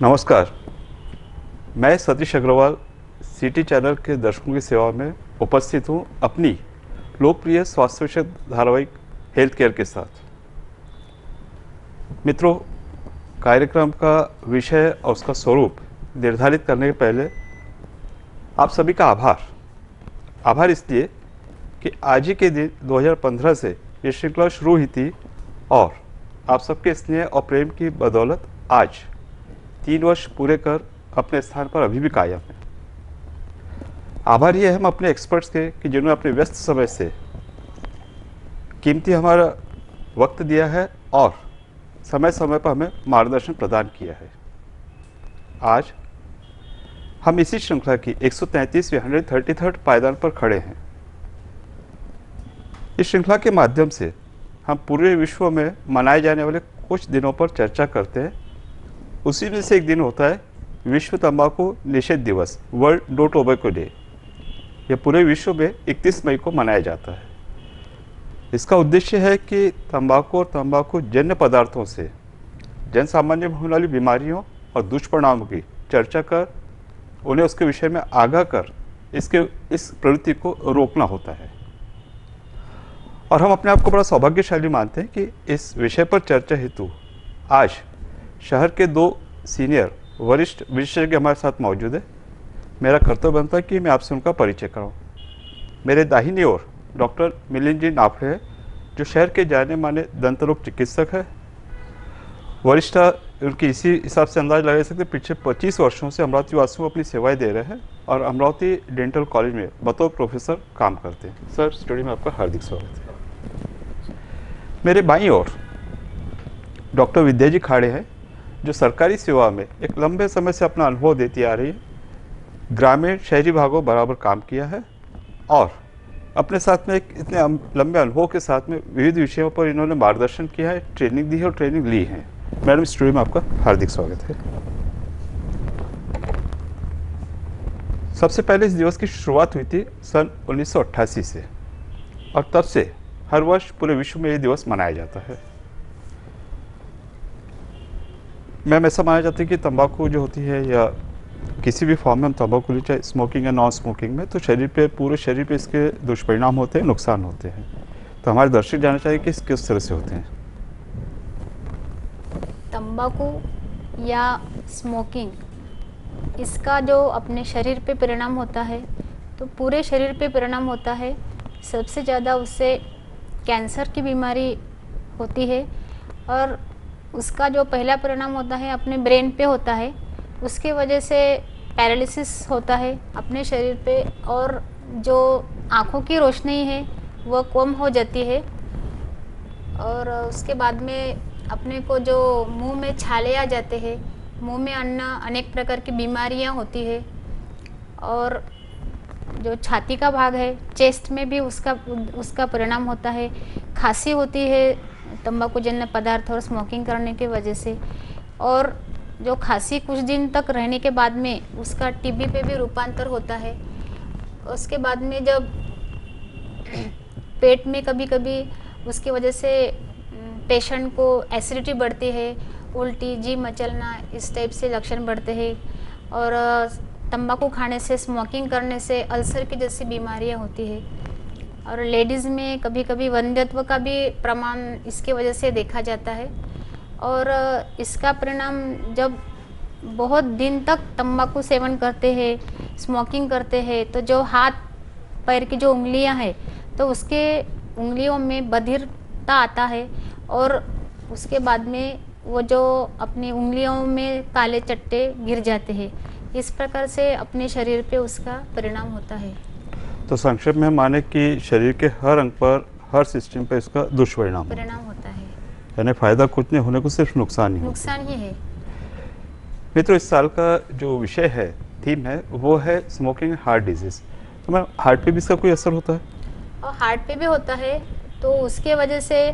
नमस्कार। मैं Satish Agarwal city channel के दर्शकों की सेवा में उपस्थित हूँ अपनी लोकप्रिय स्वास्थ्य विषयक धारावाहिक हेल्थ केयर के साथ। मित्रों, कार्यक्रम का विषय और उसका स्वरूप निर्धारित करने के पहले आप सभी का आभार इसलिए कि आज ही के दिन 2015 से ये श्रृंखला शुरू हुई थी और आप सबके स्नेह और प्रेम की बदौलत आज 3 वर्ष पूरे कर अपने स्थान पर अभी भी कायम है। आभारी है हम अपने एक्सपर्ट्स के कि जिन्होंने अपने व्यस्त समय से कीमती हमारा वक्त दिया है और समय समय पर हमें मार्गदर्शन प्रदान किया है। आज हम इसी श्रृंखला की 133वीं 133rd पायदान पर खड़े हैं। इस श्रृंखला के माध्यम से हम पूरे विश्व में मनाए जाने वाले कुछ दिनों पर चर्चा करते हैं। उसी में से एक दिन होता है विश्व तंबाकू निषेध दिवस, वर्ल्ड नो टोबैको डे। यह पूरे विश्व में 31 मई को मनाया जाता है। इसका उद्देश्य है कि तंबाकू और तंबाकू जन्य पदार्थों से जन सामान्य में होने वाली बीमारियों और दुष्परिणामों की चर्चा कर उन्हें उसके विषय में आगाह कर इस प्रवृत्ति को रोकना होता है। और हम अपने आप को बड़ा सौभाग्यशाली मानते हैं कि इस विषय पर चर्चा हेतु आज शहर के 2 सीनियर वरिष्ठ विशेषज्ञ हमारे साथ मौजूद है। मेरा कर्तव्य बनता है कि मैं आपसे उनका परिचय कराऊं। मेरे दाहिनी ओर डॉक्टर मिलिंद जी नाफड़े हैं, जो शहर के जाने माने दंत रोग चिकित्सक है। वरिष्ठता उनकी इसी हिसाब से अंदाज लगा सकते पिछले 25 वर्षों से अमरावती वासियों को अपनी सेवाएं दे रहे हैं और अमरावती डेंटल कॉलेज में बतौर प्रोफेसर काम करते हैं। सर, स्टूडियो में आपका हार्दिक स्वागत है। मेरे बाईं ओर डॉक्टर विद्या जी खाड़े हैं, जो सरकारी सेवा में एक लंबे समय से अपना अनुभव देती आ रही है। ग्रामीण शहरी भागों बराबर काम किया है और अपने साथ में एक इतने लंबे अनुभव के साथ में विविध विषयों पर इन्होंने मार्गदर्शन किया है, ट्रेनिंग दी है और ट्रेनिंग ली है। मैडम, स्टूडियो में आपका हार्दिक स्वागत है। सबसे पहले इस दिवस की शुरुआत हुई थी सन 1988 से और तब से हर वर्ष पूरे विश्व में ये दिवस मनाया जाता है। मैम, ऐसा माना जाता है कि तंबाकू जो होती है या किसी भी फॉर्म में हम तंबाकू लें, चाहे स्मोकिंग या नॉन स्मोकिंग में, तो शरीर पे पूरे शरीर पे इसके दुष्परिणाम होते हैं, नुकसान होते हैं। तो हमारे दर्शक जानना चाहिए कि किस तरह से होते हैं। तंबाकू या स्मोकिंग, इसका जो अपने शरीर पे परिणाम होता है तो पूरे शरीर पे परिणाम होता है। सबसे ज़्यादा उससे कैंसर की बीमारी होती है और उसका जो पहला परिणाम होता है अपने ब्रेन पे होता है। उसके वजह से पैरालिसिस होता है अपने शरीर पे और जो आँखों की रोशनी है वह कम हो जाती है और उसके बाद में अपने को जो मुंह में छाले आ जाते हैं, मुंह में अनेक प्रकार की बीमारियां होती है और जो छाती का भाग है, चेस्ट में भी उसका परिणाम होता है। खांसी होती है तंबाकू जन्य पदार्थ और स्मोकिंग करने की वजह से, और जो खांसी कुछ दिन तक रहने के बाद में उसका टीबी पे भी रूपांतर होता है। उसके बाद में जब पेट में कभी कभी उसकी वजह से पेशेंट को एसिडिटी बढ़ती है, उल्टी, जी मचलना, इस टाइप से लक्षण बढ़ते हैं। और तंबाकू खाने से, स्मोकिंग करने से अल्सर की जैसी बीमारियां होती है और लेडीज़ में कभी कभी वंध्यत्व का भी प्रमाण इसके वजह से देखा जाता है। और इसका परिणाम जब बहुत दिन तक तंबाकू सेवन करते हैं, स्मोकिंग करते हैं, तो जो हाथ पैर की जो उंगलियां हैं तो उसके उंगलियों में बधिरता आता है और उसके बाद में वो जो अपनी उंगलियों में काले चट्टे गिर जाते हैं। इस प्रकार से अपने शरीर पे उसका परिणाम होता है। तो संक्षेप में हम माने कि शरीर के हर अंग पर, हर सिस्टम पर इसका दुष्परिणाम होता है। यानी फायदा कुछ नहीं होने को सिर्फ नुकसान ही है। मित्रों, इस साल का जो विषय है, थीम है, वो है स्मोकिंग हार्ट डिजीज। तो मैम, हार्ट पे भी इसका कोई असर होता है? और हार्ट पे भी होता है, तो उसके वजह से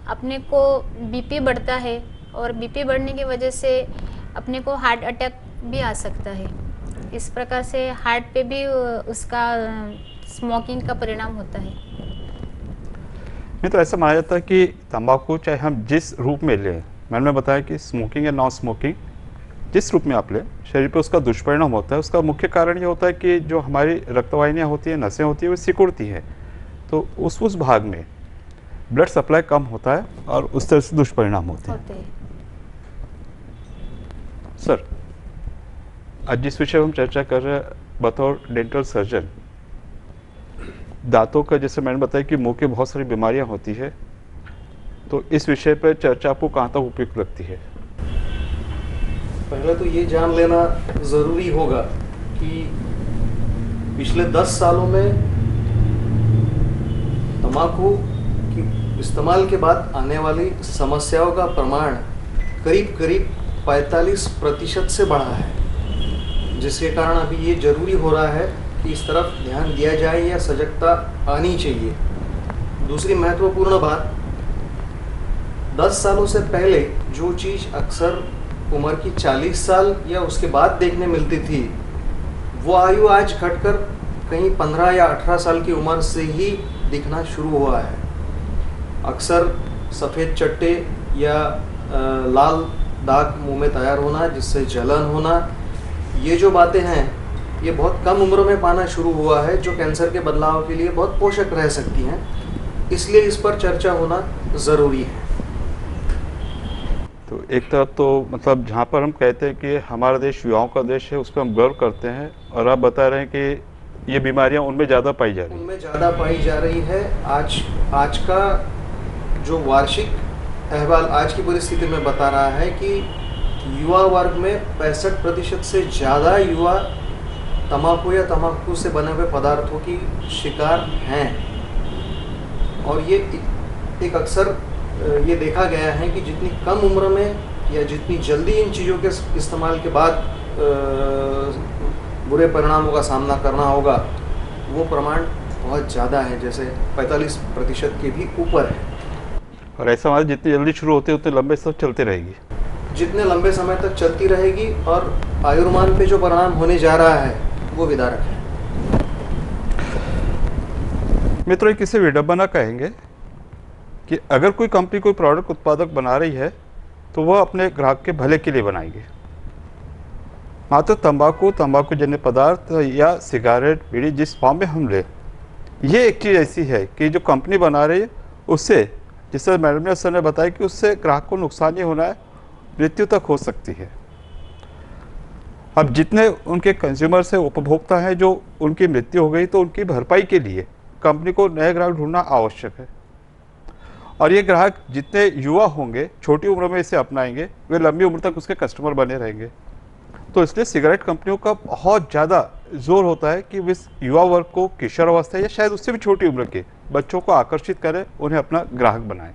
अपने को बीपी बढ़ता है और बीपी बढ़ने की वजह से अपने को हार्ट अटैक भी आ सकता है। इस प्रकार से हार्ट पे भी उसका स्मोकिंग का परिणाम होता है। नहीं, तो ऐसा माना जाता है कि तंबाकू चाहे हम जिस रूप में लें, मैंने बताया कि स्मोकिंग या नॉन स्मोकिंग, जिस रूप में आप लें, शरीर पे उसका दुष्परिणाम होता है। उसका मुख्य कारण ये होता है कि जो हमारी रक्तवाहिनियाँ होती हैं, नसें होती हैं, वो सिकुड़ती हैं, तो उस भाग में ब्लड सप्लाई कम होता है और उस तरह से दुष्परिणाम होते हैं। सर, आज जिस विषय पर हम चर्चा कर रहे हैं, बतौर डेंटल सर्जन, दांतों का, जैसे मैंने बताया कि मुंह की बहुत सारी बीमारियां होती है, तो इस विषय पर चर्चा आपको कहाँ तक उपयुक्त लगती है? पहले तो ये जान लेना ज़रूरी होगा कि पिछले 10 सालों में तंबाकू की इस्तेमाल के बाद आने वाली समस्याओं का प्रमाण करीब करीब 45% से बढ़ा है, जिसके कारण अभी ये ज़रूरी हो रहा है कि इस तरफ ध्यान दिया जाए या सजगता आनी चाहिए। दूसरी महत्वपूर्ण बात, 10 सालों से पहले जो चीज़ अक्सर उम्र की 40 साल या उसके बाद देखने मिलती थी, वो आयु आज घटकर कहीं 15 या 18 साल की उम्र से ही दिखना शुरू हुआ है। अक्सर सफ़ेद चट्टे या लाल दाग मुंह में तैयार होना, जिससे जलन होना, ये जो बातें हैं, ये बहुत कम उम्र में पाना शुरू हुआ है, जो कैंसर के बदलाव के लिए बहुत पोषक रह सकती हैं। इसलिए इस पर चर्चा होना ज़रूरी है। तो एक तरफ तो मतलब जहाँ पर हम कहते हैं कि हमारा देश युवाओं का देश है, उस पर हम गर्व करते हैं, और आप बता रहे हैं कि ये बीमारियाँ उनमें ज़्यादा पाई जा रही हैं। उनमें ज़्यादा पाई जा रही है। आज का जो वार्षिक अहवाल आज की परिस्थिति में बता रहा है कि युवा वर्ग में 65% से ज़्यादा युवा तंबाकू या तंबाकू से बने हुए पदार्थों की शिकार हैं। और ये एक अक्सर ये देखा गया है कि जितनी कम उम्र में या जितनी जल्दी इन चीज़ों के इस्तेमाल के बाद बुरे परिणामों का सामना करना होगा, वो प्रमाण बहुत ज़्यादा है, जैसे 45% के भी ऊपर है। और ऐसा हमारे जितनी जल्दी शुरू होते हैं उतने लंबे सब चलते रहेगी, जितने लंबे समय तक चलती रहेगी, और आयुर्मान पे जो परिणाम होने जा रहा है वो विदारक है। मित्रों, एक इसे विडंबना कहेंगे कि अगर कोई कंपनी कोई प्रोडक्ट उत्पादक बना रही है तो वह अपने ग्राहक के भले के लिए बनाएंगे। मात्र तंबाकू, तंबाकू जन्य पदार्थ या सिगारेट, बीड़ी जिस फॉर्म में हम ले, ये एक चीज़ ऐसी है कि जो कंपनी बना रही है उससे, जिससे मैडम सर ने बताया कि उससे ग्राहक को नुकसान ही होना है, मृत्यु तक हो सकती है। अब जितने उनके कंज्यूमर से उपभोक्ता हैं जो उनकी मृत्यु हो गई, तो उनकी भरपाई के लिए कंपनी को नए ग्राहक ढूंढना आवश्यक है। और ये ग्राहक जितने युवा होंगे, छोटी उम्र में इसे अपनाएंगे, वे लंबी उम्र तक उसके कस्टमर बने रहेंगे। तो इसलिए सिगरेट कंपनियों का बहुत ज़्यादा जोर होता है कि वे युवा वर्ग को, किशोर अवस्था या शायद उससे भी छोटी उम्र के बच्चों को आकर्षित करें, उन्हें अपना ग्राहक बनाएं।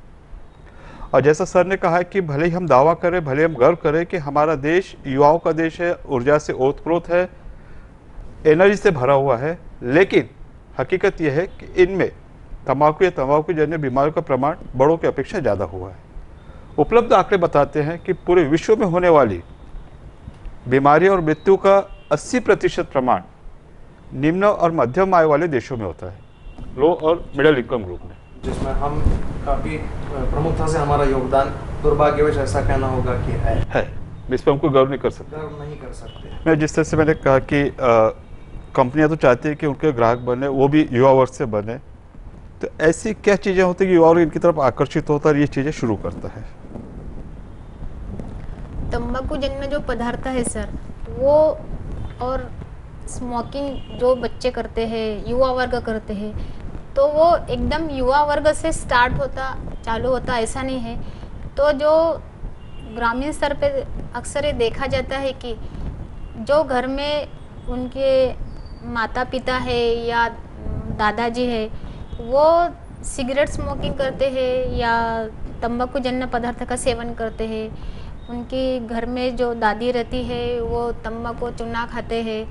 और जैसा सर ने कहा है कि भले ही हम दावा करें, भले हम गर्व करें कि हमारा देश युवाओं का देश है, ऊर्जा से ओतप्रोत है, एनर्जी से भरा हुआ है, लेकिन हकीकत यह है कि इनमें तंबाकू या तंबाकू जन्य बीमारियों का प्रमाण बड़ों की अपेक्षा ज़्यादा हुआ है। उपलब्ध आंकड़े बताते हैं कि पूरे विश्व में होने वाली बीमारी और मृत्यु का 80% प्रमाण निम्न और मध्यम आय वाले देशों में होता है, लो और मिडिल इनकम ग्रुप में, जिसमें हम काफ़ी प्रमुखता से हमारा योगदान, दुर्भाग्यवश ऐसा कहना होगा कि है। इस पर हमको गर्व नहीं कर सकते। गर्व नहीं कर सकते। मैं जिस तरह से मैंने कहा कि कंपनियां तो चाहती है कि उनके ग्राहक बने, वो भी युवा वर्ग से बने, तो ऐसी क्या चीज़ें होती हैं कि युवा वर्ग इनकी तरफ आकर्षित होता है और ये चीज़ें शुरू करता है? तंबाकू जन्य जो पदार्थ है सर, वो और स्मोकिंग जो बच्चे करते हैं, युवा वर्ग करते हैं, तो वो एकदम युवा वर्ग से स्टार्ट होता, चालू होता ऐसा नहीं है। तो जो ग्रामीण स्तर पे अक्सर ये देखा जाता है कि जो घर में उनके माता पिता है या दादाजी है, वो सिगरेट स्मोकिंग करते हैं या तंबाकू जन्य पदार्थ का सेवन करते हैं। उनकी घर में जो दादी रहती है वो तंबाकू चूना खाते हैं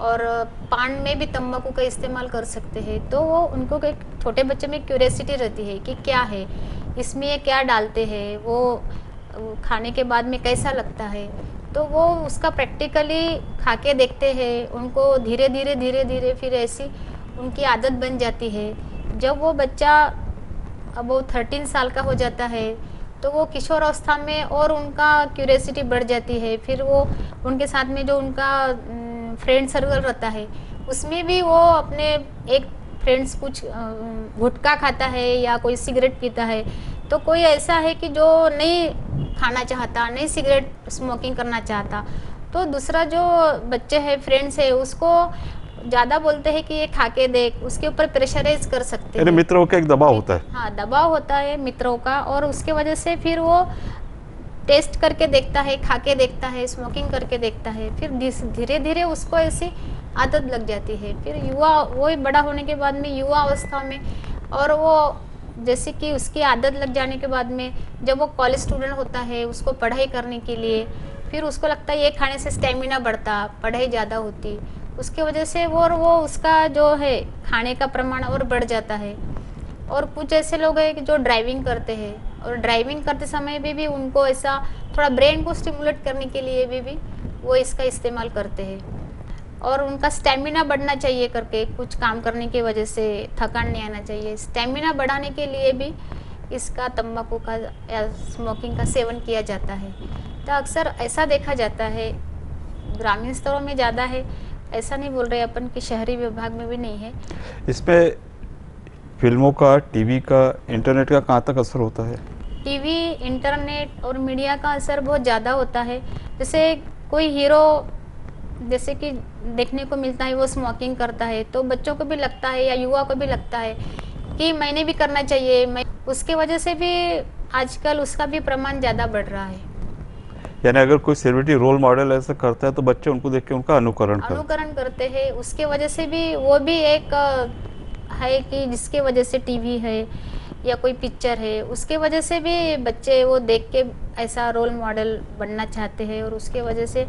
और पान में भी तंबाकू का इस्तेमाल कर सकते हैं। तो वो उनको एक छोटे बच्चे में क्यूरियोसिटी रहती है कि क्या है इसमें, ये क्या डालते हैं, वो खाने के बाद में कैसा लगता है। तो वो उसका प्रैक्टिकली खा के देखते हैं। उनको धीरे धीरे फिर ऐसी उनकी आदत बन जाती है। जब वो बच्चा अब वो 13 साल का हो जाता है तो वो किशोर अवस्था में और उनका क्यूरियोसिटी बढ़ जाती है। फिर वो उनके साथ में जो उनका फ्रेंड सर्कल रहता है उसमें भी वो अपने एक फ्रेंड्स कुछ गुटखा खाता है या कोई सिगरेट पीता है, तो कोई ऐसा है कि जो नहीं खाना चाहता, नहीं सिगरेट स्मोकिंग करना चाहता, तो दूसरा जो बच्चे हैं फ्रेंड्स है उसको ज़्यादा बोलते हैं कि ये खा के देख, उसके ऊपर प्रेशराइज कर सकते यानी हैं। मित्रों का एक दबाव होता है। हाँ, दबाव होता है मित्रों का, और उसके वजह से फिर वो टेस्ट करके देखता है, खा के देखता है, स्मोकिंग करके देखता है, फिर धीरे धीरे उसको ऐसी आदत लग जाती है। फिर युवा वो बड़ा होने के बाद में युवा अवस्था में, और वो जैसे कि उसकी आदत लग जाने के बाद में जब वो कॉलेज स्टूडेंट होता है उसको पढ़ाई करने के लिए, फिर उसको लगता है ये खाने से स्टेमिना बढ़ता, पढ़ाई ज़्यादा होती, उसके वजह से वो उसका जो है खाने का प्रमाण और बढ़ जाता है। और कुछ ऐसे लोग हैं कि जो ड्राइविंग करते हैं, और ड्राइविंग करते समय भी उनको ऐसा थोड़ा ब्रेन को स्टिमुलेट करने के लिए भी वो इसका इस्तेमाल करते हैं, और उनका स्टेमिना बढ़ना चाहिए करके, कुछ काम करने की वजह से थकान नहीं आना चाहिए, स्टेमिना बढ़ाने के लिए भी इसका तंबाकू का या स्मोकिंग का सेवन किया जाता है। तो अक्सर ऐसा देखा जाता है, ग्रामीण स्तरों में ज़्यादा है, ऐसा नहीं बोल रहे अपन कि शहरी विभाग में भी नहीं है। इसमें फिल्मों का, टीवी का, इंटरनेट का कहाँ तक असर होता है? टीवी, इंटरनेट और मीडिया का असर बहुत ज़्यादा होता है। जैसे कोई हीरो जैसे कि देखने को मिलता है वो स्मोकिंग करता है, तो बच्चों को भी लगता है या युवा को भी लगता है कि मैंने भी करना चाहिए, मैं उसके वजह से भी आजकल उसका भी प्रमाण ज़्यादा बढ़ रहा है। यानी अगर कोई सेलिब्रिटी रोल मॉडल ऐसा करता है तो बच्चे उनको देख के उनका अनुकरण करते हैं, उसके वजह से भी वो भी एक है कि जिसके वजह से टीवी है या कोई पिक्चर है, उसके वजह से भी बच्चे वो देख के ऐसा रोल मॉडल बनना चाहते हैं, और उसके वजह से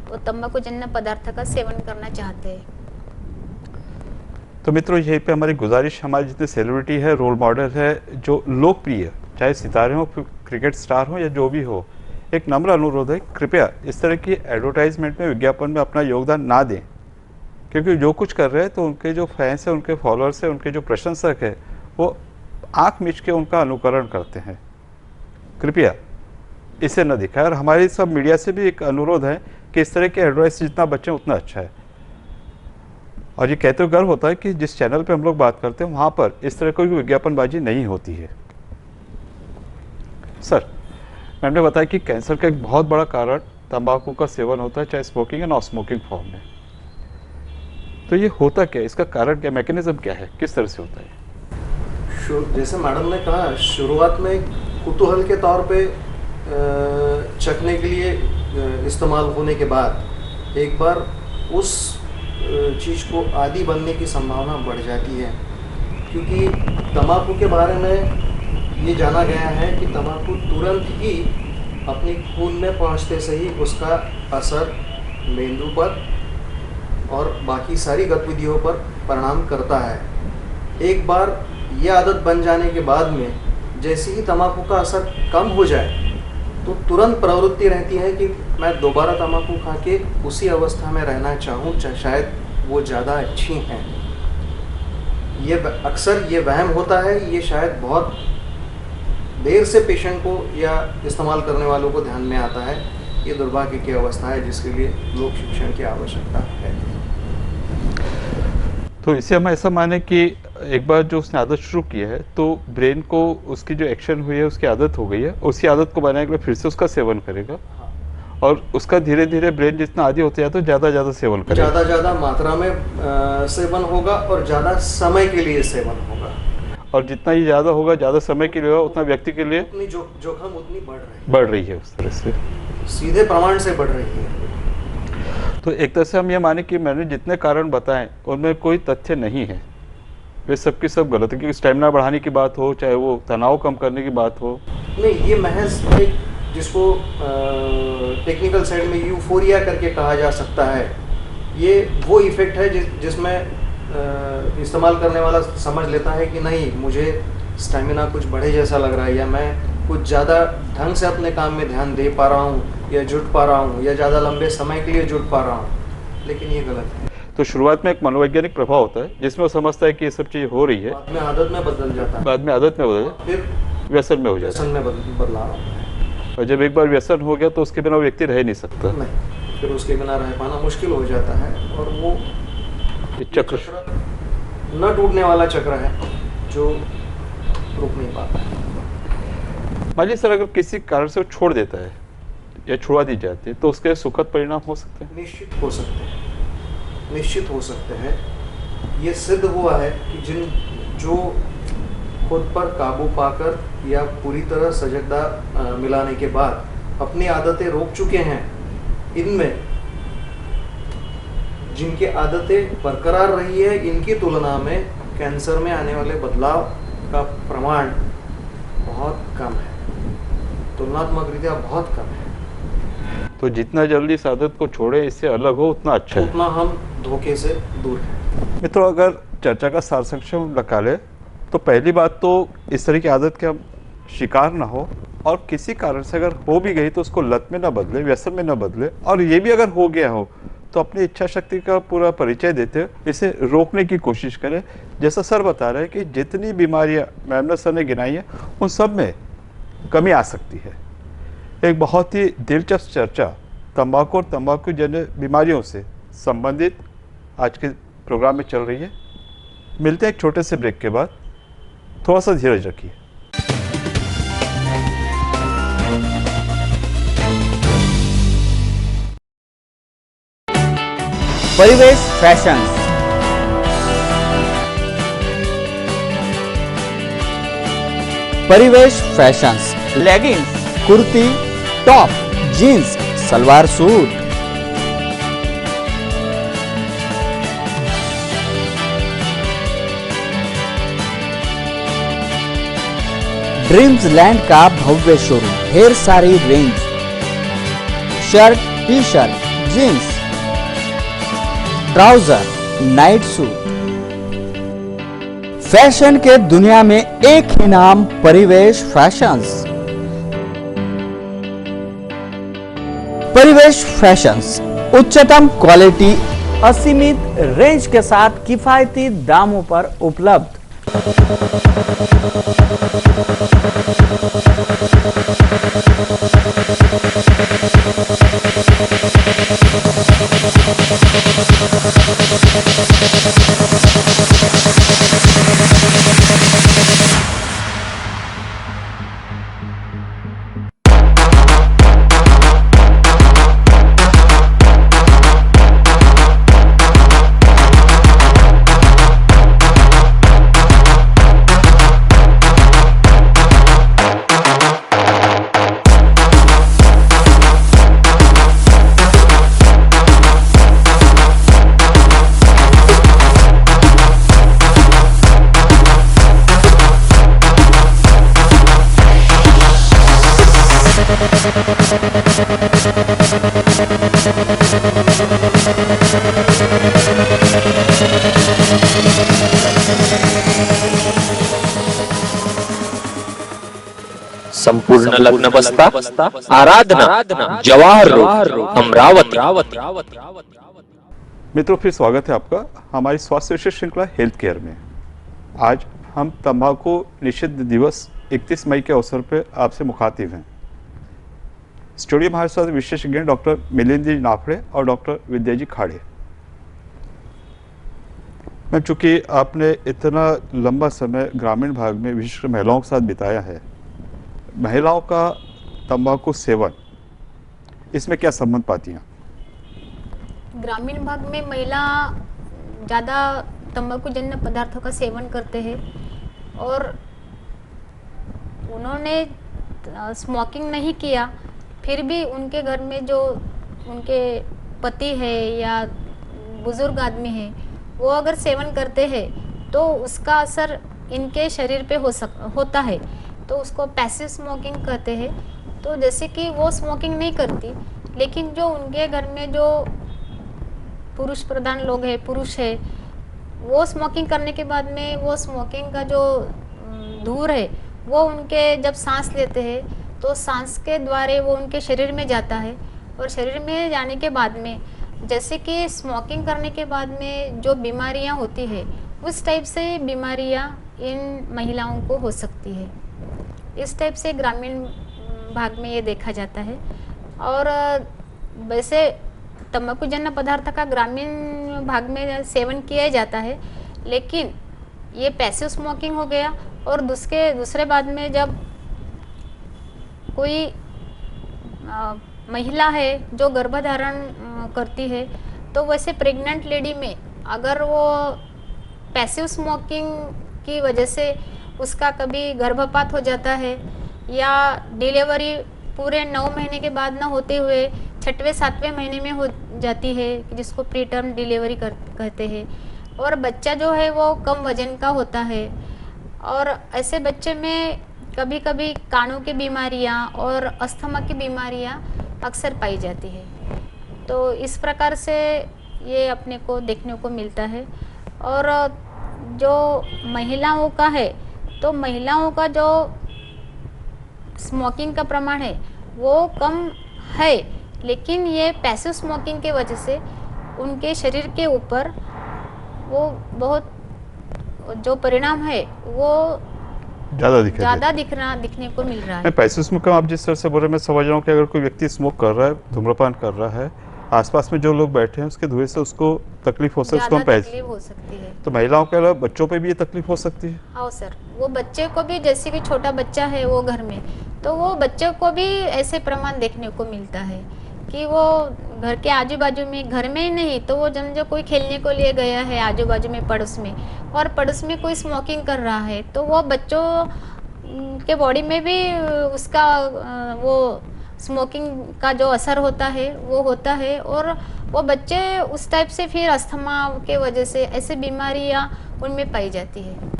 वो तंबाकू जन्य पदार्थ का सेवन करना चाहते हैं। तो मित्रों, यहीं पे हमारी गुजारिश, हमारे जितने सेलिब्रिटी है, रोल मॉडल है, जो लोकप्रिय, चाहे सितारे हो, क्रिकेट स्टार हो या जो भी हो, एक नम्र अनुरोध है, कृपया इस तरह की एडवर्टाइजमेंट में, विज्ञापन में अपना योगदान ना दें, क्योंकि जो कुछ कर रहे हैं तो उनके जो फैंस हैं, उनके फॉलोअर्स हैं, उनके जो प्रशंसक है, वो आंख मीच के उनका अनुकरण करते हैं। कृपया इसे न दिखाएं। और हमारी सब मीडिया से भी एक अनुरोध है कि इस तरह के एडवाइस जितना बचें उतना अच्छा है। और ये कहते हुए गर्व होता है कि जिस चैनल पे हम लोग बात करते हैं वहाँ पर इस तरह कोई विज्ञापनबाजी नहीं होती है। सर, मैम ने बताया कि कैंसर का एक बहुत बड़ा कारण तंबाकू का सेवन होता है, चाहे स्मोकिंग या नॉन स्मोकिंग फॉर्म में। तो ये होता क्या है, इसका कारण क्या, मैकेनिज्म क्या है, किस तरह से होता है? जैसे मैडम ने कहा, शुरुआत में कुतूहल के तौर पे चखने के लिए इस्तेमाल होने के बाद एक बार उस चीज़ को आदी बनने की संभावना बढ़ जाती है, क्योंकि तंबाकू के बारे में ये जाना गया है कि तंबाकू तुरंत ही अपनी खून में पहुंचते से ही उसका असर मेंदु पर और बाकी सारी गतिविधियों पर परिणाम करता है। एक बार यह आदत बन जाने के बाद में जैसे ही तंबाकू का असर कम हो जाए तो तुरंत प्रवृत्ति रहती है कि मैं दोबारा तंबाकू खा के उसी अवस्था में रहना चाहूँ, शायद वो ज़्यादा अच्छी हैं। ये अक्सर ये वहम होता है, ये शायद बहुत देर से पेशेंट को या इस्तेमाल करने वालों को ध्यान में आता है। ये दुर्भाग्य की अवस्था है जिसके लिए लोक शिक्षण की आवश्यकता है। तो इसे हम ऐसा माने कि एक बार जो उसने आदत शुरू की है तो ब्रेन को उसकी जो एक्शन हुई है, उसकी आदत हो गई है, उसी आदत को बनाने के लिए फिर से उसका सेवन करेगा, और उसका धीरे धीरे ब्रेन जितना आदी होता है तो ज़्यादा सेवन करेगा, ज़्यादा मात्रा में सेवन होगा और ज़्यादा समय के लिए सेवन होगा। और जितना ही ज़्यादा होगा, ज़्यादा समय के लिए होगा, उतना व्यक्ति के लिए उतनी जोखिम उतनी बढ़ रही है, उस तरह से सीधे प्रमाण से बढ़ रही है। तो एक तरह से हम ये माने कि मैंने जितने कारण बताएं उनमें कोई तथ्य नहीं है, वे सबकी सब गलत है, क्योंकि स्टेमिना बढ़ाने की बात हो, चाहे वो तनाव कम करने की बात हो। नहीं, ये महज एक जिसको टेक्निकल साइड में यूफोरिया करके कहा जा सकता है, ये वो इफेक्ट है जिसमें इस्तेमाल करने वाला समझ लेता है कि नहीं, मुझे स्टेमिना कुछ बढ़े जैसा लग रहा है, या मैं कुछ ज़्यादा ढंग से अपने काम में ध्यान दे पा रहा हूँ, या जुट पा रहा हूँ, या ज़्यादा लंबे समय के लिए जुट पा रहा हूँ, लेकिन ये गलत है। तो शुरुआत में एक मनोवैज्ञानिक प्रभाव होता है जिसमें वो समझता है कि ये सब चीज़ हो रही है, बाद में आदत में बदल जाता है, बाद में आदत में बदल जाता है। फिर व्यसन में हो जाता व्यसन में बदलाव आता है। है। और जब एक बार व्यसन हो गया तो उसके बिना वो व्यक्ति रह नहीं सकता। नहीं, फिर उसके बिना रह पाना मुश्किल हो जाता है और वो ये चक्र न टूटने वाला चक्र है जो रुक नहीं पाता है। मान लीजिए सर, अगर किसी कारण से वो छोड़ देता है या छुड़ा दी जाती है तो उसके सुखद परिणाम हो सकते हैं। निश्चित हो सकते हैं, निश्चित हो सकते हैं। ये सिद्ध हुआ है कि जो खुद पर काबू पाकर या पूरी तरह सजगता मिलाने के बाद अपनी आदतें रोक चुके हैं, इनमें जिनकी आदतें बरकरार रही है, इनकी तुलना में कैंसर में आने वाले बदलाव का प्रमाण बहुत कम है, तुलनात्मक रीत्या बहुत कम है। तो जितना जल्दी इस आदत को छोड़े, इससे अलग हो, उतना अच्छा है। उतना हम धोखे से दूर हैं। मित्रों, अगर चर्चा का सार संक्षेप निकाले तो पहली बात तो इस तरह की आदत के हम शिकार ना हो, और किसी कारण से अगर हो भी गई तो उसको लत में ना बदले, व्यसन में ना बदले, और ये भी अगर हो गया हो तो अपनी इच्छा शक्ति का पूरा परिचय देते हुए इसे रोकने की कोशिश करें। जैसा सर बता रहे हैं कि जितनी बीमारियां मैमनर सर ने गिनाई है उन सब में कमी आ सकती है। एक बहुत ही दिलचस्प चर्चा तंबाकू और तंबाकू जन्य बीमारियों से संबंधित आज के प्रोग्राम में चल रही है। मिलते हैं एक छोटे से ब्रेक के बाद। थोड़ा सा धीरज रखिए। Parivesh Fashions, Parivesh Fashions, leggings, kurti, top, jeans, salwar suit, Dreams Land का भव्य शोरूम, ढेर सारी range, shirt, T shirt, jeans, trouser, night suit. Fashion के दुनिया में एक ही नाम, परिवेश फैशंस। परिवेश फैशंस उच्चतम क्वालिटी, असीमित रेंज के साथ किफायती दामों पर उपलब्ध। संपूर्ण लग्न बस्ता आराधना जवाहर रोड अमरावती। मित्रों, फिर स्वागत है आपका हमारी स्वास्थ्य विशेष श्रृंखला हेल्थ केयर में। आज हम तंबाकू निषिद्ध दिवस 31 मई के अवसर पर आपसे मुखातिब हैं। स्टूडियो में हमारे साथ विशेषज्ञ डॉक्टर मिलिंद जी नाफड़े और डॉक्टर विद्या जी खाड़े। मैम, चूँकि आपने इतना लंबा समय ग्रामीण भाग में विशेषकर महिलाओं के साथ बिताया है, महिलाओं का तंबाकू सेवन, इसमें क्या संबंध पाती हैं? ग्रामीण भाग में महिला ज़्यादा तंबाकू जन्य पदार्थों का सेवन करते हैं और उन्होंने स्मोकिंग नहीं किया, फिर भी उनके घर में जो उनके पति है या बुजुर्ग आदमी है वो अगर सेवन करते हैं तो उसका असर इनके शरीर पे होता है, तो उसको पैसिव स्मोकिंग कहते हैं। तो जैसे कि वो स्मोकिंग नहीं करती, लेकिन जो उनके घर में जो पुरुष प्रधान लोग हैं, पुरुष है, वो स्मोकिंग करने के बाद में वो स्मोकिंग का जो धूर है वो उनके जब सांस लेते हैं तो सांस के द्वारा वो उनके शरीर में जाता है, और शरीर में जाने के बाद में जैसे कि स्मोकिंग करने के बाद में जो बीमारियां होती है उस टाइप से बीमारियां इन महिलाओं को हो सकती है। इस टाइप से ग्रामीण भाग में ये देखा जाता है। और वैसे तंबाकूजन्य पदार्थ का ग्रामीण भाग में सेवन किया जाता है, लेकिन ये पैसिव स्मोकिंग हो गया। और दूसरे बाद में जब कोई महिला है जो गर्भधारण करती है, तो वैसे प्रेग्नेंट लेडी में अगर वो पैसिव स्मोकिंग की वजह से उसका कभी गर्भपात हो जाता है या डिलीवरी पूरे 9 महीने के बाद ना होते हुए 6वें 7वें महीने में हो जाती है, जिसको प्री टर्म डिलीवरी कहते हैं, और बच्चा जो है वो कम वजन का होता है, और ऐसे बच्चे में कभी कभी कानों की बीमारियां और अस्थमा की बीमारियां अक्सर पाई जाती है। तो इस प्रकार से ये अपने को देखने को मिलता है। और जो महिलाओं का है, तो महिलाओं का जो स्मोकिंग का प्रमाण है वो कम है, लेकिन ये पैसिव स्मोकिंग के वजह से उनके शरीर के ऊपर वो बहुत जो परिणाम है वो ज़्यादा दिखने को मिल रहा है। पैसिव स्मोकिंग आप जिस तरह से बोल रहे हैं, मैं समझ रहा हूँ कि अगर कोई व्यक्ति स्मोक कर रहा है, धूम्रपान कर रहा है, आसपास में जो लोग बैठे हैं उसके धुएं से उसको तकलीफ हो सकती है, तकलीफ हो सकती है। तो महिलाओं के अलावा बच्चों पे भी ये तकलीफ हो सकती है। हाँ सर, वो बच्चे को भी, जैसे कि छोटा बच्चा है वो घर में, तो वो बच्चों को भी ऐसे प्रमाण देखने को मिलता है कि वो घर के आजू बाजू में, घर में ही नहीं तो वो जब जो कोई खेलने को लिए गया है आजू बाजू में पड़ोस में, और पड़ोस में कोई स्मोकिंग कर रहा है, तो वो बच्चों के बॉडी में भी उसका वो स्मोकिंग का जो असर होता है वो होता है, और वो बच्चे उस टाइप से फिर अस्थमा के वजह से ऐसे बीमारियां उनमें पाई जाती है।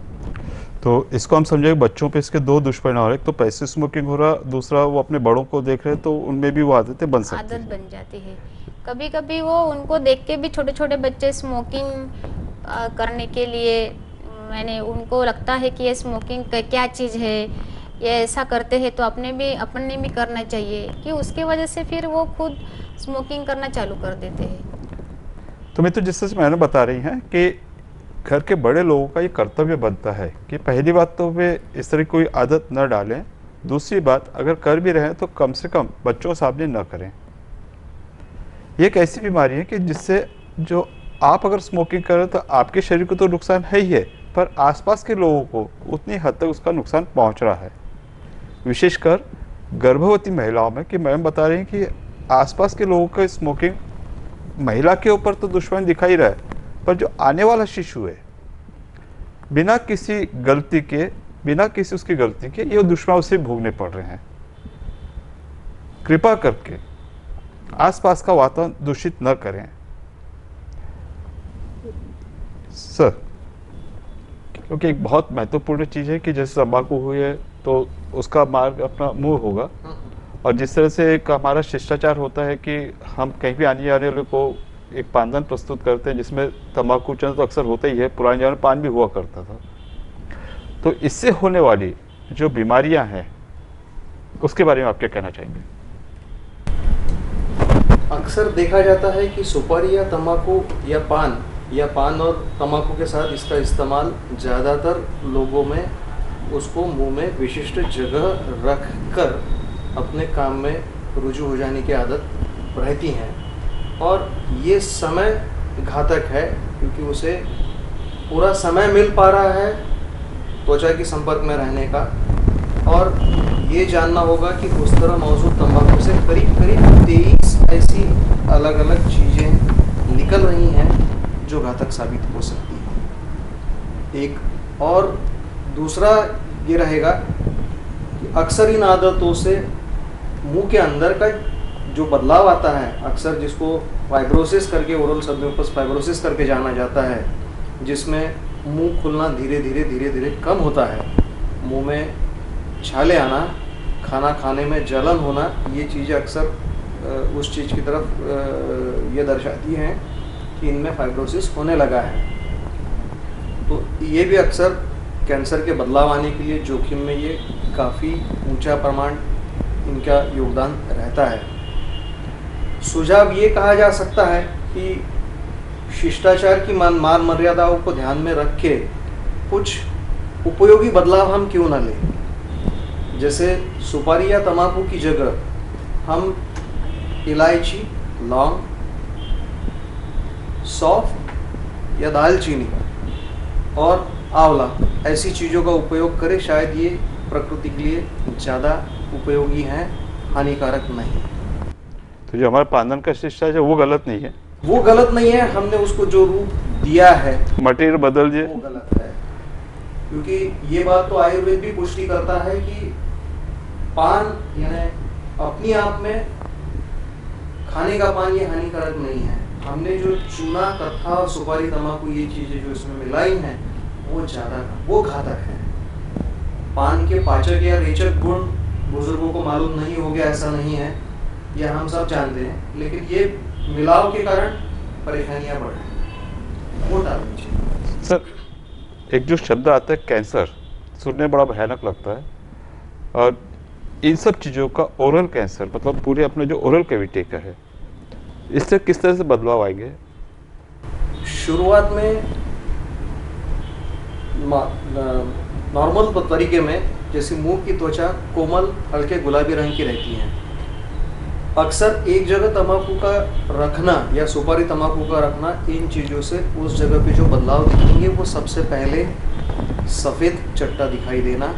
तो इसको हम समझे बच्चों पे इसके दो दुष्परिणाम हो रहे, एक तो पैसिव स्मोकिंग हो रहा, दूसरा वो अपने बड़ों को देख रहे हैं तो उनमें भी वो आदतें बन सकती आदत बन जाती है। कभी कभी वो उनको देख के भी छोटे छोटे बच्चे स्मोकिंग करने के लिए, मैंने उनको लगता है कि ये स्मोकिंग क्या चीज़ है, ये ऐसा करते हैं तो अपने भी करना चाहिए, कि उसके वजह से फिर वो खुद स्मोकिंग करना चालू कर देते हैं। तो मैं तो जिस तरह से मैंने बता रही हैं कि घर के बड़े लोगों का ये कर्तव्य बनता है कि पहली बात तो वे इस तरह कोई आदत न डालें, दूसरी बात अगर कर भी रहे हैं तो कम से कम बच्चों के सामने न करें। ये एक ऐसी बीमारी है कि जिससे जो आप अगर स्मोकिंग करें तो आपके शरीर को तो नुकसान है ही है, पर आसपास के लोगों को उतनी हद तक उसका नुकसान पहुंच रहा है, विशेषकर गर्भवती महिलाओं में। कि मैम बता रही हैं कि आसपास के लोगों का स्मोकिंग महिला के ऊपर तो दुश्मन दिखाई रहा है, पर जो आने वाला शिशु है बिना किसी गलती के, बिना किसी उसकी गलती के ये दुश्मन उसे भोगने पड़ रहे हैं। कृपा करके आसपास का वातावरण दूषित न करें। सर, क्योंकि एक बहुत महत्वपूर्ण चीज़ है कि जैसे तंबाकू हुई है तो उसका मार्ग अपना मुंह होगा, और जिस तरह से एक हमारा शिष्टाचार होता है कि हम कहीं भी आने जाने वाले को एक पानदान प्रस्तुत करते हैं जिसमें तंबाकू चंद तो अक्सर होता ही है, पुराने जमाने में पान भी हुआ करता था। तो इससे होने वाली जो बीमारियां हैं उसके बारे में आप क्या कहना चाहेंगे? अक्सर देखा जाता है कि सुपारी या तंबाकू या पान और तंबाकू के साथ इसका इस्तेमाल ज़्यादातर लोगों में उसको मुंह में विशिष्ट जगह रख कर अपने काम में रुजू हो जाने की आदत रहती हैं, और ये समय घातक है क्योंकि उसे पूरा समय मिल पा रहा है त्वचा के संपर्क में रहने का, और ये जानना होगा कि उस तरह मौजूद तंबाकू से करीब 23 ऐसी अलग अलग चीज़ें निकल रही हैं जो घातक साबित हो सकती है। एक और दूसरा ये रहेगा कि अक्सर इन आदतों से मुंह के अंदर का जो बदलाव आता है, अक्सर जिसको फाइब्रोसिस करके, ओरल सबम्यूकस फाइब्रोसिस करके जाना जाता है, जिसमें मुंह खुलना धीरे धीरे कम होता है, मुंह में छाले आना, खाना खाने में जलन होना, ये चीज़ें अक्सर उस चीज़ की तरफ ये दर्शाती हैं कि इनमें फाइब्रोसिस होने लगा है। तो ये भी अक्सर कैंसर के बदलाव आने के लिए जोखिम में ये काफ़ी ऊंचा प्रमाण इनका योगदान रहता है। सुझाव ये कहा जा सकता है कि शिष्टाचार की मान मर्यादाओं को ध्यान में रख के कुछ उपयोगी बदलाव हम क्यों न लें। जैसे सुपारी या तंबाकू की जगह हम इलायची, लौंग, सौंफ या दालचीनी और आंवला ऐसी चीज़ों का उपयोग करें, शायद ये प्रकृति के लिए ज़्यादा उपयोगी हैं, हानिकारक नहीं। तो जो हमारा पानन का शिष्टाचार है वो गलत नहीं है, वो गलत नहीं है, हमने उसको जो रूप दिया है मटेरियल बदल वो जाए। गलत है। क्योंकि ये बात तो आयुर्वेद भी पुष्टि करता है कि पान यानी अपनी आप में खाने का पान ये हानिकारक नहीं है। हमने जो चूना, कत्था और सुपारी, तंबाकू ये चीजें जो इसमें मिलाई हैं वो घातक है। पान के पाचक या रेचक गुण बुजुर्गों को मालूम नहीं हो गया ऐसा नहीं है, यह हम सब जानते हैं, लेकिन ये मिलाव के कारण परेशानियां बढ़ रही हैं, वो टालनी चाहिए। सर, एक जो शब्द आता है कैंसर, सुनने बड़ा भयानक लगता है, और इन सब चीज़ों का ओरल कैंसर मतलब पूरे अपने जो ओरल कैविटी का है, इससे किस तरह से बदलाव आएंगे? शुरुआत में नॉर्मल तरीके में जैसे मुंह की त्वचा कोमल हल्के गुलाबी रंग की रहती है, अक्सर एक जगह तंबाकू का रखना या सुपारी तंबाकू का रखना, इन चीज़ों से उस जगह पे जो बदलाव दिखेंगे वो सबसे पहले सफ़ेद चट्टा दिखाई देना,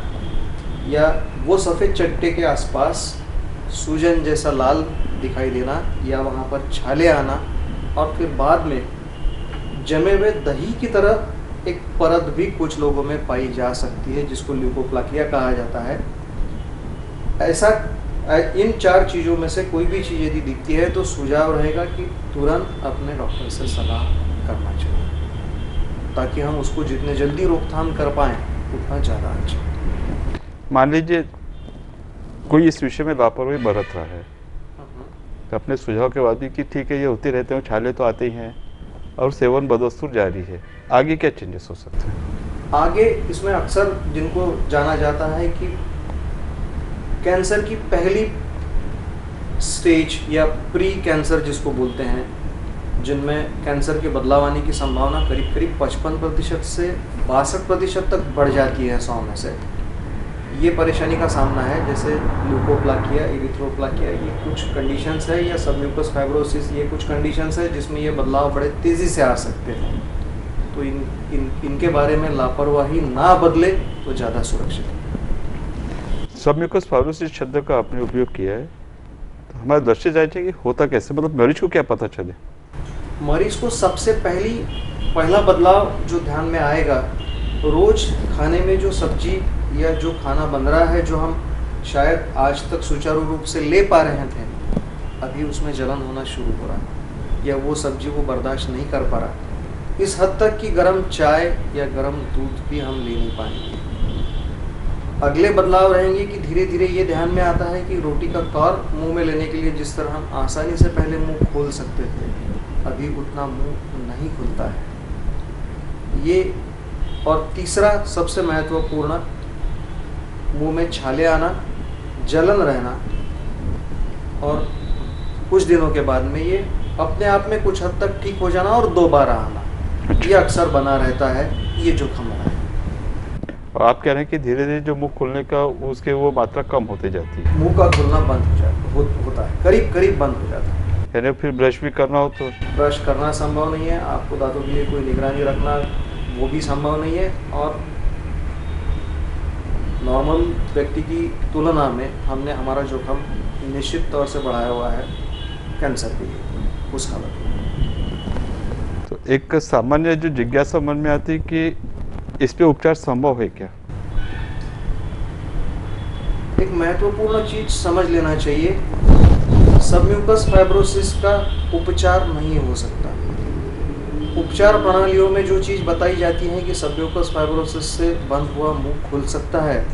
या वो सफ़ेद चट्टे के आसपास सूजन जैसा लाल दिखाई देना, या वहाँ पर छाले आना, और फिर बाद में जमे हुए दही की तरह एक परत भी कुछ लोगों में पाई जा सकती है जिसको ल्यूकोप्लाकिया कहा जाता है। ऐसा इन 4 चीज़ों में से कोई भी चीज़ यदि दिखती है तो सुझाव रहेगा कि तुरंत अपने डॉक्टर से सलाह करना चाहिए, ताकि हम उसको जितने जल्दी रोकथाम कर पाएँ उतना ज़्यादा अच्छा। मान लीजिए कोई इस विषय में लापरवाही बरत रहा है, तो अपने सुझाव के बाद भी कि ठीक है ये होते रहते हैं, छाले तो आते ही हैं और सेवन बदस्तूर जारी है, आगे क्या चेंजेस हो सकते हैं? आगे इसमें अक्सर जिनको जाना जाता है कि कैंसर की पहली स्टेज या प्री कैंसर जिसको बोलते हैं, जिनमें कैंसर के बदलाव आने की संभावना करीब करीब 55% से 62% तक बढ़ जाती है 100 में से, ये परेशानी का सामना है। जैसे ल्यूकोप्लाकिया, इरिथ्रोप्लाकिया, ये कुछ कंडीशंस है, या सबम्यूकस फाइब्रोसिस, ये कुछ कंडीशंस है जिसमें ये बदलाव बड़े तेज़ी से आ सकते हैं। तो इनके बारे में लापरवाही ना बदले तो ज़्यादा सुरक्षित है। सबम्यूकस फाइब्रोसिस शब्द का आपने उपयोग किया है, तो हमारे दर्शक जाने चाहिए कि होता कैसे, मतलब मरीज को क्या पता चले? मरीज को सबसे पहला बदलाव जो ध्यान में आएगा, रोज खाने में जो सब्जी या जो खाना बन रहा है, जो हम शायद आज तक सुचारू रूप से ले पा रहे थे, अभी उसमें जलन होना शुरू हो रहा है, या वो सब्जी वो बर्दाश्त नहीं कर पा रहा। इस हद तक कि गर्म चाय या गर्म दूध भी हम ले नहीं पाएंगे। अगले बदलाव रहेंगे कि धीरे धीरे ये ध्यान में आता है कि रोटी का कौर मुंह में लेने के लिए जिस तरह हम आसानी से पहले मुंह खोल सकते थे, अभी उतना मुंह नहीं खुलता है ये। और तीसरा सबसे महत्वपूर्ण, मुंह में छाले आना, जलन रहना, और कुछ दिनों के बाद में ये अपने आप में कुछ हद तक ठीक हो जाना और दोबारा आना, ये अक्सर बना रहता है, ये जोखिम बना है। और आप कह रहे हैं कि धीरे धीरे जो मुंह खुलने का उसके वो मात्रा कम होते जाती है, मुंह का खुलना बंद हो जाता होता है, करीब करीब बंद हो जाता है। यानी फिर ब्रश भी करना हो तो ब्रश करना संभव नहीं है, आपको दांतों के लिए कोई निगरानी रखना वो भी संभव नहीं है, और नॉर्मल व्यक्ति की तुलना में हमने हमारा जोखिम निश्चित तौर से बढ़ाया हुआ है कैंसर के लिए उस हालत में। तो एक सामान्य जो जिज्ञासा मन में आती है कि इस पे उपचार संभव है क्या? एक महत्वपूर्ण चीज समझ लेना चाहिए, सबम्यूकस फाइब्रोसिस का उपचार नहीं हो सकता। उपचार प्रणालियों में जो चीज़ बताई जाती है कि सबम्यूकस फाइब्रोसिस से बंद हुआ मुंह खुल सकता है,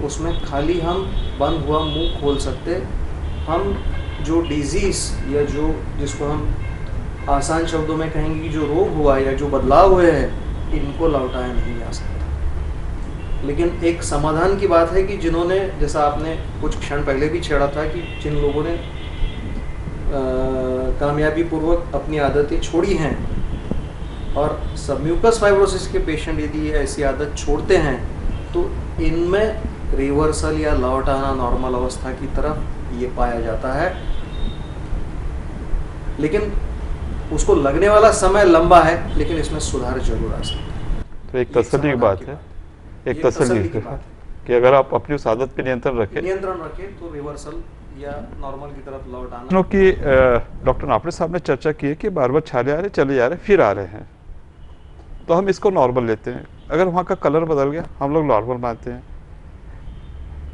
उसमें खाली हम बंद हुआ मुंह खोल सकते, हम जो डिजीज़ या जो जिसको हम आसान शब्दों में कहेंगे कि जो रोग हुआ या जो बदलाव हुए हैं, इनको लौटाया नहीं जा सकता। लेकिन एक समाधान की बात है कि जिन्होंने, जैसा आपने कुछ क्षण पहले भी छेड़ा था, कि जिन लोगों ने कामयाबी पूर्वक अपनी आदतें छोड़ी हैं, और सबम्यूकस फाइब्रोसिस के पेशेंट यदि ऐसी आदत छोड़ते हैं तो इनमें रिवर्सल या लौट आना नॉर्मल अवस्था की तरफ ये पाया जाता है, लेकिन उसको लगने वाला समय लंबा है, लेकिन इसमें सुधार जरूर आ सकता है। तो एक तसल्ली की बात है, एक तसल्ली की बात कि अगर आप अपनी उस आदत पे नियंत्रण रखें तो रिवर्सल या नॉर्मल की तरफ लौट आना। क्योंकि डॉक्टर नापड़े साहब ने चर्चा की है कि बार बार छाले आ रहे, चले जा रहे, फिर आ रहे हैं, तो हम इसको नॉर्मल लेते हैं। अगर वहाँ का कलर बदल गया हम लोग नॉर्मल मानते हैं।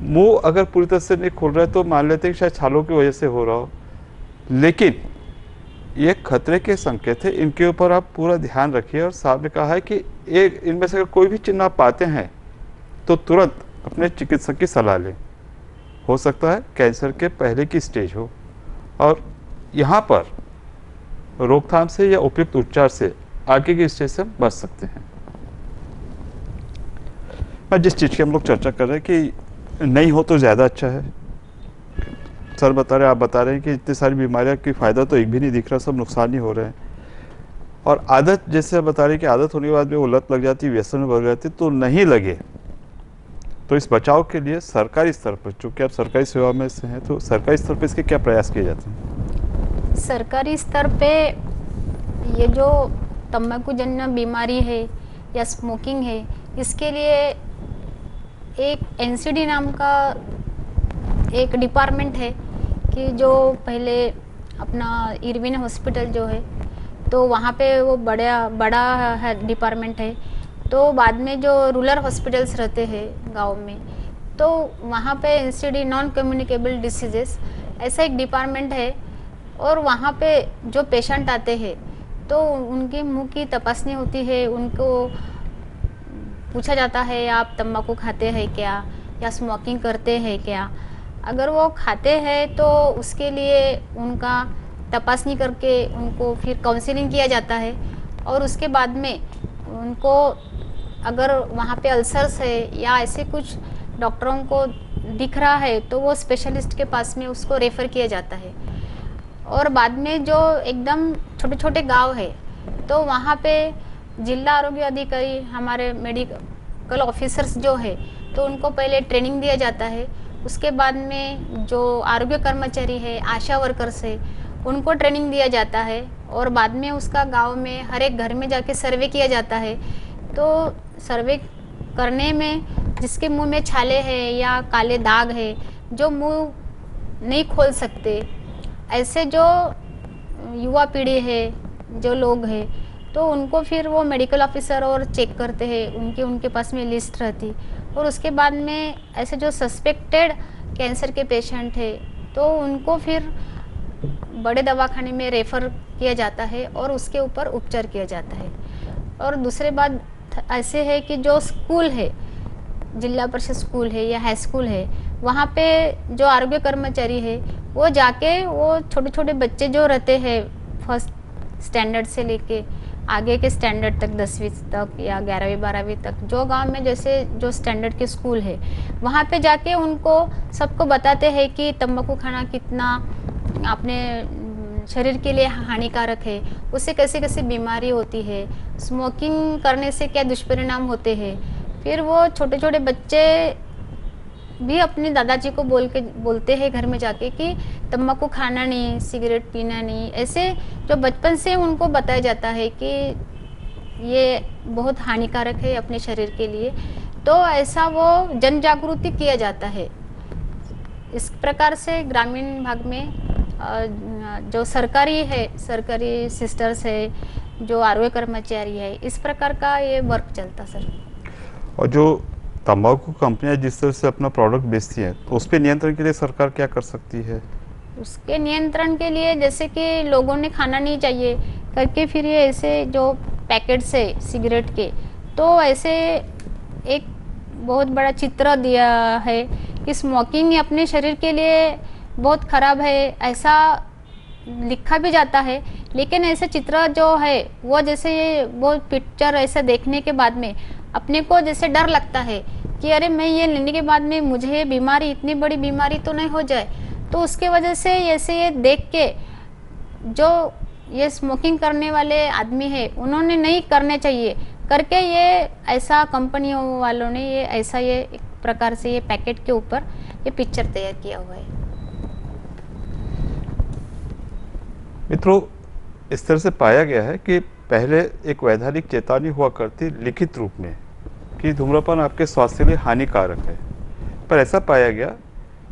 मुंह अगर पूरी तरह से नहीं खुल रहा है तो मान लेते हैं कि शायद छालों की वजह से हो रहा हो, लेकिन ये खतरे के संकेत है, इनके ऊपर आप पूरा ध्यान रखिए। और साहब ने कहा है कि एक इनमें से अगर कोई भी चिन्ह आप पाते हैं तो तुरंत अपने चिकित्सक की सलाह लें। हो सकता है कैंसर के पहले की स्टेज हो, और यहाँ पर रोकथाम से या उपयुक्त उपचार से आगे की स्टेज से हम बच सकते हैं। मैं जिस चीज़ की हम लोग चर्चा कर रहे हैं कि नहीं हो तो ज़्यादा अच्छा है। सर बता रहे, आप बता रहे हैं कि इतनी सारी बीमारियां की फ़ायदा तो एक भी नहीं दिख रहा, सब नुकसान ही हो रहे हैं। और आदत, जैसे आप बता रहे हैं कि आदत होने के बाद में वो लत लग जाती है, व्यसन में बढ़ जाती है, तो नहीं लगे तो इस बचाव के लिए सरकारी स्तर पर, चूँकि आप सरकारी सेवा में से हैं, तो सरकारी स्तर पर इसके क्या प्रयास किए जाते हैं? सरकारी स्तर पे ये जो तंबाकूजन्य बीमारी है या स्मोकिंग है, इसके लिए एक एनसीडी नाम का एक डिपार्टमेंट है कि जो पहले अपना इरविन हॉस्पिटल जो है, तो वहाँ पे वो बड़ा है डिपार्टमेंट है। तो बाद में जो रूरल हॉस्पिटल्स रहते हैं गांव में, तो वहाँ पे एनसीडी नॉन कम्युनिकेबल डिसीजेस ऐसा एक डिपार्टमेंट है। और वहाँ पे जो पेशेंट आते हैं तो उनके मुंह की तपासनी होती है, उनको पूछा जाता है आप तंबाकू खाते हैं क्या या स्मोकिंग करते हैं क्या। अगर वो खाते हैं तो उसके लिए उनका तपासनी करके उनको फिर काउंसलिंग किया जाता है। और उसके बाद में उनको अगर वहाँ पे अल्सर्स है या ऐसे कुछ डॉक्टरों को दिख रहा है तो वो स्पेशलिस्ट के पास में उसको रेफ़र किया जाता है। और बाद में जो एकदम छोटे छोटे गांव है तो वहाँ पे जिला आरोग्य अधिकारी, हमारे मेडिकल ऑफिसर्स जो है, तो उनको पहले ट्रेनिंग दिया जाता है। उसके बाद में जो आरोग्य कर्मचारी है, आशा वर्कर्स है, उनको ट्रेनिंग दिया जाता है। और बाद में उसका गांव में हर एक घर में जाके सर्वे किया जाता है। तो सर्वे करने में जिसके मुंह में छाले हैं या काले दाग है, जो मुंह नहीं खोल सकते, ऐसे जो युवा पीढ़ी है, जो लोग हैं, तो उनको फिर वो मेडिकल ऑफिसर और चेक करते हैं, उनके पास में लिस्ट रहती। और उसके बाद में ऐसे जो सस्पेक्टेड कैंसर के पेशेंट है तो उनको फिर बड़े दवाखाने में रेफ़र किया जाता है और उसके ऊपर उपचार किया जाता है। और दूसरी बात ऐसे है कि जो स्कूल है, जिला परिषद स्कूल है या हाई स्कूल है, वहाँ पे जो आरोग्य कर्मचारी है वो जाके वो छोटे छोटे बच्चे जो रहते हैं फर्स्ट स्टैंडर्ड से लेके आगे के स्टैंडर्ड तक, 10वीं तक या 11वीं 12वीं तक, जो गांव में जैसे जो स्टैंडर्ड के स्कूल है, वहाँ पे जाके उनको सबको बताते हैं कि तंबाकू खाना कितना अपने शरीर के लिए हानिकारक है, उससे कैसे कैसे बीमारी होती है, स्मोकिंग करने से क्या दुष्परिणाम होते हैं। फिर वो छोटे छोटे बच्चे भी अपने दादाजी को बोलते हैं घर में जाके कि तंबाकू खाना नहीं, सिगरेट पीना नहीं, ऐसे जो बचपन से उनको बताया जाता है कि ये बहुत हानिकारक है अपने शरीर के लिए। तो ऐसा वो जन जागृति किया जाता है। इस प्रकार से ग्रामीण भाग में जो सरकारी सिस्टर्स है, जो आरोग्य कर्मचारी है, इस प्रकार का ये वर्क चलता सर। और जो तंबाकू कंपनियां जिस तरह से अपना प्रोडक्ट बेचती हैं, तो उस पर नियंत्रण के लिए सरकार क्या कर सकती है? उसके नियंत्रण के लिए जैसे कि लोगों ने खाना नहीं चाहिए करके फिर ये ऐसे जो पैकेट्स है सिगरेट के, तो ऐसे एक बहुत बड़ा चित्र दिया है कि स्मोकिंग अपने शरीर के लिए बहुत ख़राब है, ऐसा लिखा भी जाता है। लेकिन ऐसे चित्र जो है वो जैसे ये वो पिक्चर ऐसे देखने के बाद में अपने को जैसे डर लगता है कि अरे मैं ये लेने के बाद में मुझे ये बीमारी, इतनी बड़ी बीमारी तो नहीं हो जाए। तो उसके वजह से ऐसे ये देख के जो ये स्मोकिंग करने वाले आदमी है उन्होंने नहीं करने चाहिए करके ये ऐसा कंपनियों वालों ने ये ऐसा ये प्रकार से ये पैकेट के ऊपर ये पिक्चर तैयार किया हुआ है। मित्रों, इस तरह से पाया गया है कि पहले एक वैधानिक चेतावनी हुआ करती लिखित रूप में कि धूम्रपान आपके स्वास्थ्य के लिए हानिकारक है, पर ऐसा पाया गया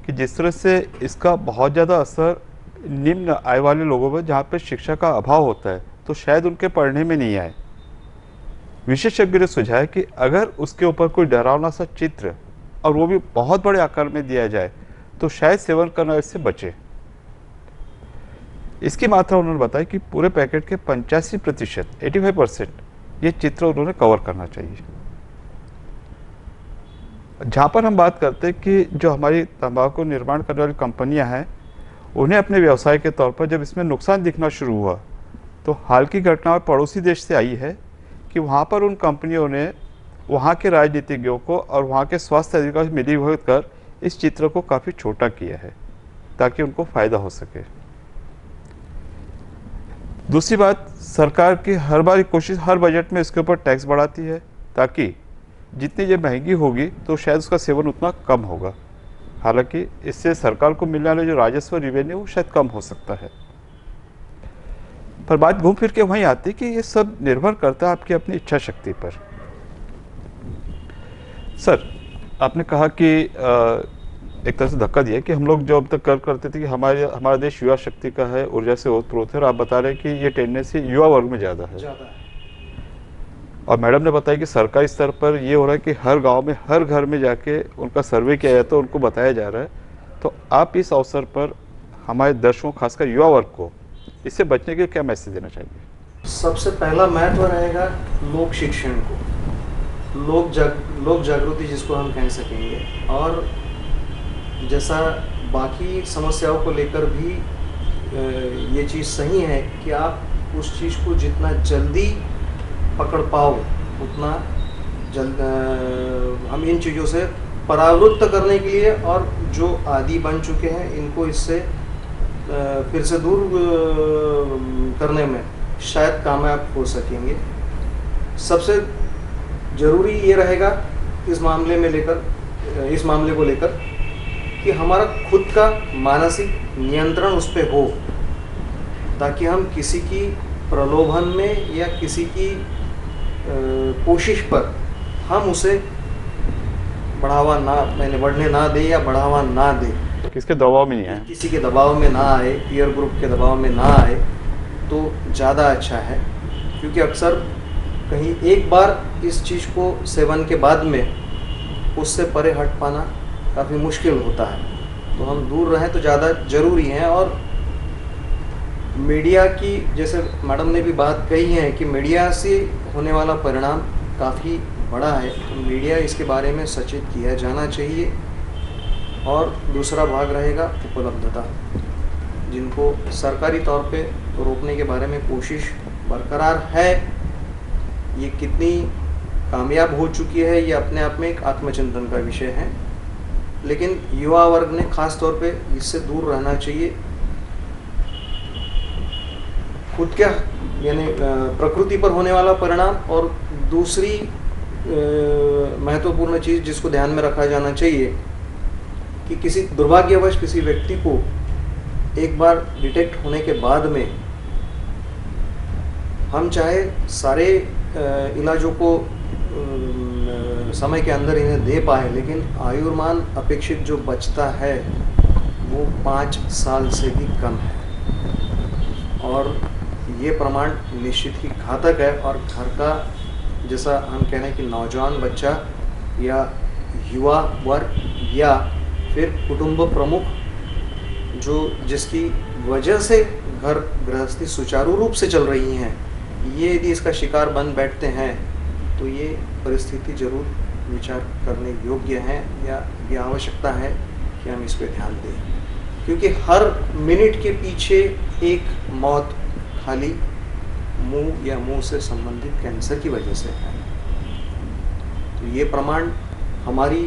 कि जिस तरह से इसका बहुत ज़्यादा असर निम्न आय वाले लोगों में, जहाँ पर शिक्षा का अभाव होता है, तो शायद उनके पढ़ने में नहीं आए। विशेषज्ञ ने सुझाया कि अगर उसके ऊपर कोई डरावना सा चित्र और वो भी बहुत बड़े आकार में दिया जाए तो शायद सेवन करना इससे बचे। इसकी मात्रा उन्होंने बताया कि पूरे पैकेट के 85% 85% ये चित्र उन्होंने कवर करना चाहिए। जहाँ पर हम बात करते हैं कि जो हमारी तंबाकू निर्माण करने वाली कंपनियां हैं, उन्हें अपने व्यवसाय के तौर पर जब इसमें नुकसान दिखना शुरू हुआ तो हाल की घटना पड़ोसी देश से आई है कि वहाँ पर उन कंपनियों ने वहाँ के राजनीतिज्ञों को और वहाँ के स्वास्थ्य अधिकारियों से मिलीभगत कर इस चित्र को काफ़ी छोटा किया है ताकि उनको फ़ायदा हो सके। दूसरी बात, सरकार की हर बार कोशिश हर बजट में इसके ऊपर टैक्स बढ़ाती है ताकि जितनी ये महंगी होगी तो शायद उसका सेवन उतना कम होगा। हालांकि इससे सरकार को मिलने वाले जो राजस्व रिवेन्यू वो शायद कम हो सकता है, पर बात घूम फिर के वहीं आती है कि ये सब निर्भर करता है आपकी अपनी इच्छा शक्ति पर। सर, आपने कहा कि एक तरह से धक्का दिया कि हम लोग जो अब तक करते थे कि हमारा देश युवा शक्ति का है, ऊर्जा से ओतप्रोत है, और आप बता रहे हैं कि ये टेंडेंसी युवा वर्ग में ज़्यादा है। और मैडम ने बताया कि सरकारी स्तर पर ये हो रहा है कि हर गांव में हर घर में जाके उनका सर्वे किया जाता है, उनको बताया जा रहा है। तो आप इस अवसर पर हमारे दर्शकों, खासकर युवा वर्ग को इससे बचने के लिए क्या मैसेज देना चाहिए? सबसे पहला महत्व रहेगा लोक शिक्षण को, लोक जागृति जिसको हम कह सकेंगे। और जैसा बाकी समस्याओं को लेकर भी ये चीज़ सही है कि आप उस चीज़ को जितना जल्दी पकड़ पाओ उतना जल्द हम इन चीज़ों से परावृत्त करने के लिए, और जो आदी बन चुके हैं इनको इससे फिर से दूर करने में शायद कामयाब हो सकेंगे। सबसे ज़रूरी ये रहेगा इस मामले को लेकर कि हमारा खुद का मानसिक नियंत्रण उस पर हो, ताकि हम किसी की प्रलोभन में या किसी की कोशिश पर हम उसे बढ़ने ना दे या बढ़ावा ना दे, किसके दबाव में नहीं आए, किसी के दबाव में ना आए, पीयर ग्रुप के दबाव में ना आए तो ज़्यादा अच्छा है। क्योंकि अक्सर कहीं एक बार इस चीज़ को सेवन के बाद में उससे परे हट पाना काफ़ी मुश्किल होता है, तो हम दूर रहें तो ज़्यादा ज़रूरी है। और मीडिया की, जैसे मैडम ने भी बात कही है कि मीडिया से होने वाला परिणाम काफ़ी बड़ा है, तो मीडिया इसके बारे में सचेत किया जाना चाहिए। और दूसरा भाग रहेगा उपलब्धता, जिनको सरकारी तौर पे रोकने के बारे में कोशिश बरकरार है, ये कितनी कामयाब हो चुकी है ये अपने आप में एक आत्मचिंतन का विषय है। लेकिन युवा वर्ग ने खास तौर पे इससे दूर रहना चाहिए। खुद क्या यानी प्रकृति पर होने वाला परिणाम, और दूसरी महत्वपूर्ण चीज़ जिसको ध्यान में रखा जाना चाहिए कि किसी दुर्भाग्यवश किसी व्यक्ति को एक बार डिटेक्ट होने के बाद में हम चाहे सारे इलाजों को समय के अंदर इन्हें दे पाए, लेकिन आयुर्मान अपेक्षित जो बचता है वो 5 साल से भी कम है, और ये प्रमाण निश्चित ही घातक है। और घर का, जैसा हम कह रहे हैं कि नौजवान बच्चा या युवा वर्ग या फिर कुटुंब प्रमुख, जो जिसकी वजह से घर गृहस्थी सुचारू रूप से चल रही हैं, ये यदि इसका शिकार बन बैठते हैं तो ये परिस्थिति जरूर विचार करने योग्य है, या ये आवश्यकता है कि हम इस पर ध्यान दें। क्योंकि हर मिनट के पीछे एक मौत खाली मुंह या मुंह से संबंधित कैंसर की वजह से है। तो ये प्रमाण हमारी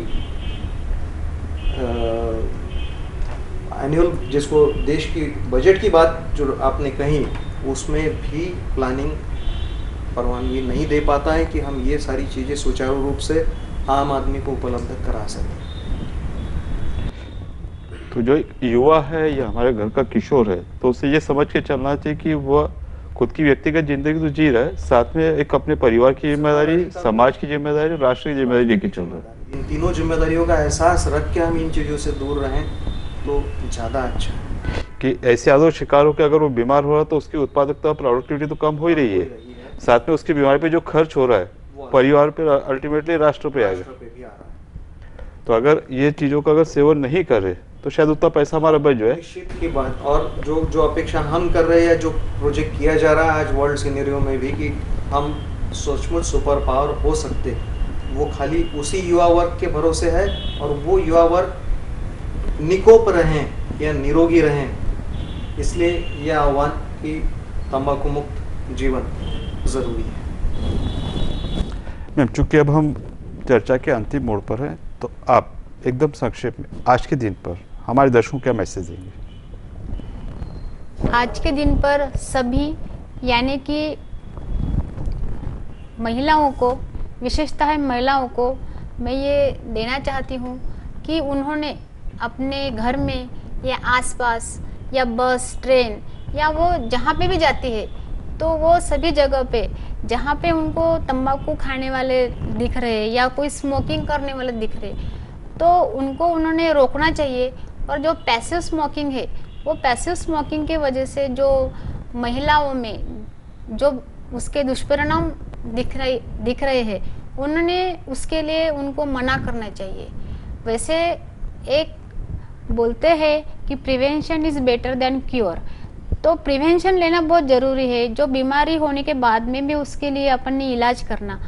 एनुअल, जिसको देश की बजट की बात जो आपने कही, उसमें भी प्लानिंग परवानगी नहीं दे पाता है कि हम ये सारी चीज़ें सुचारू रूप से आम आदमी को उपलब्ध करा सके। तो जो एक युवा है या हमारे घर का किशोर है, तो उसे ये समझ के चलना चाहिए कि वह खुद की व्यक्तिगत जिंदगी तो जी रहा है, साथ में एक अपने परिवार की जिम्मेदारी, समाज की जिम्मेदारी, राष्ट्र की जिम्मेदारी लेके चल रहा है। इन तीनों जिम्मेदारियों का एहसास रख के हम इन चीज़ों से दूर रहें तो ज़्यादा अच्छा है। कि ऐसे आदत शिकार होकर अगर वो बीमार हो रहा है तो उसकी उत्पादकता, प्रोडक्टिविटी तो कम हो ही रही है, साथ में उसकी बीमारी पे जो खर्च हो रहा है परिवार पे, अल्टीमेटली राष्ट्र पे आएगा। तो अगर ये चीज़ों का अगर सेवन नहीं करे तो शायद उतना पैसा हमारा बच जाए। निश्चित की बात। और जो अपेक्षा हम कर रहे हैं, जो प्रोजेक्ट किया जा रहा है आज वर्ल्ड सिनेरियो में भी, कि हम सचमुच सुपर पावर हो सकते, वो खाली उसी युवा वर्ग के भरोसे है। और वो युवा वर्ग निकोप रहें या निरोगी रहें, इसलिए यह आह्वान कि तंबाकू मुक्त जीवन जरूरी है। मैम, चूंकि अब हम चर्चा के अंतिम मोड़ पर हैं, तो आप एकदम संक्षेप में आज के दिन पर हमारे दर्शकों को क्या मैसेज देंगे? आज के दिन पर सभी, यानी कि महिलाओं को, विशेषतः महिलाओं को मैं ये देना चाहती हूँ कि उन्होंने अपने घर में या आसपास या बस, ट्रेन या वो जहाँ पे भी जाती है, तो वो सभी जगह पे जहाँ पे उनको तंबाकू खाने वाले दिख रहे या कोई स्मोकिंग करने वाले दिख रहे, तो उनको उन्होंने रोकना चाहिए। और जो पैसिव स्मोकिंग है, वो पैसिव स्मोकिंग के वजह से जो महिलाओं में जो उसके दुष्परिणाम दिख रहे हैं, उन्होंने उसके लिए उनको मना करना चाहिए। वैसे एक बोलते हैं कि prevention is better than cure, तो प्रिवेंशन लेना बहुत ज़रूरी है। जो बीमारी होने के बाद में भी उसके लिए अपन ने इलाज करना,